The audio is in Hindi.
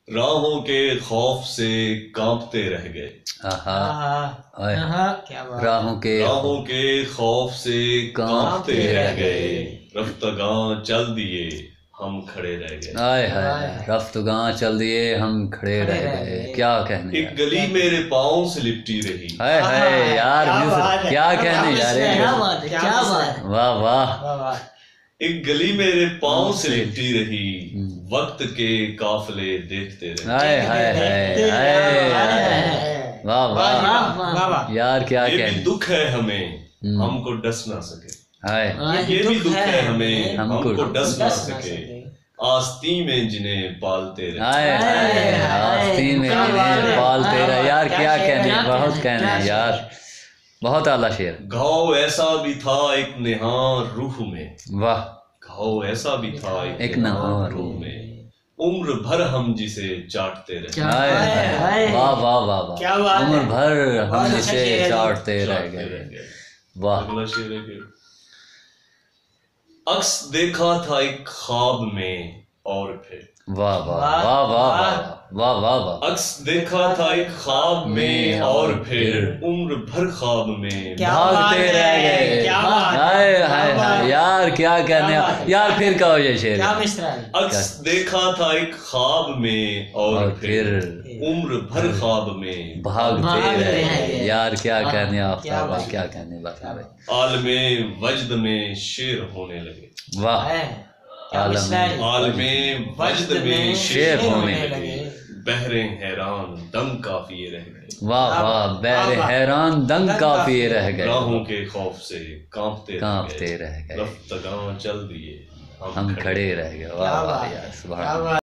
राहों के खौफ से कांपते रह गए। राहों के खौफ से कांपते रह गए। रफ्तगां चल दिए हम खड़े रह गए। आय हाय, रफ्तगां चल दिए हम खड़े रह गए। क्या कहने, एक गली मेरे पाँव से लिपटी रही। हाय हाय यार, क्या कहने जा रहे हैं। क्या बात, वाह वाह। एक गली मेरे पाँव से लिपटी रही, वक्त के काफिले देखते रहे। हाय हाय हाय, वाह वाह यार, क्या ये कहने। भी दुख है हमें, हमको डस ना सके। हाय, ये भी दुख है हमें, हमको डस ना सके। आस्ती में जिन्हें पालते रहे। हाय हाय, आस्ती में जिन्हें पालते रहे। यार क्या कहने, बहुत कहने यार, बहुत आला शेर। घाव ऐसा भी था एक निहार रूह में। वाह, घाव ऐसा भी था एक निहार रूह में। उम्र भर हम जिसे चाटते रहे। हाय हाय, वाह वाह वाह वाह। उम्र भर हम जिसे चाटते रह गए। वाह। अगला शेर है कि अक्स देखा था एक ख्वाब में और फिर। वाह वाह वाह वाह वाह वाह वाह। अक्स देखा था एक ख्वाब में और फिर उम्र भर ख्वाब में भागते रह गए। हाय हाय हाय यार, क्या कहने यार, फिर कहो ये शेर। अक्स देखा था एक ख्वाब में और फिर उम्र भर ख्वाब में भागते रह गए। यार क्या कहने आप, क्या कहने बता भाई। आलमे वजद में शेर होने लगे। वाह, आलमे वजद में शेर होने लगे। बहरे हैरान दम काफिए रह गए। वाह वाह, बहरे हैरान दम काफिए रह गए। राहों के खौफ से कांपते रह गए। रफ्तगां चल दिए हम खड़े रह गए। वाह वाह यार, सुभान अल्लाह।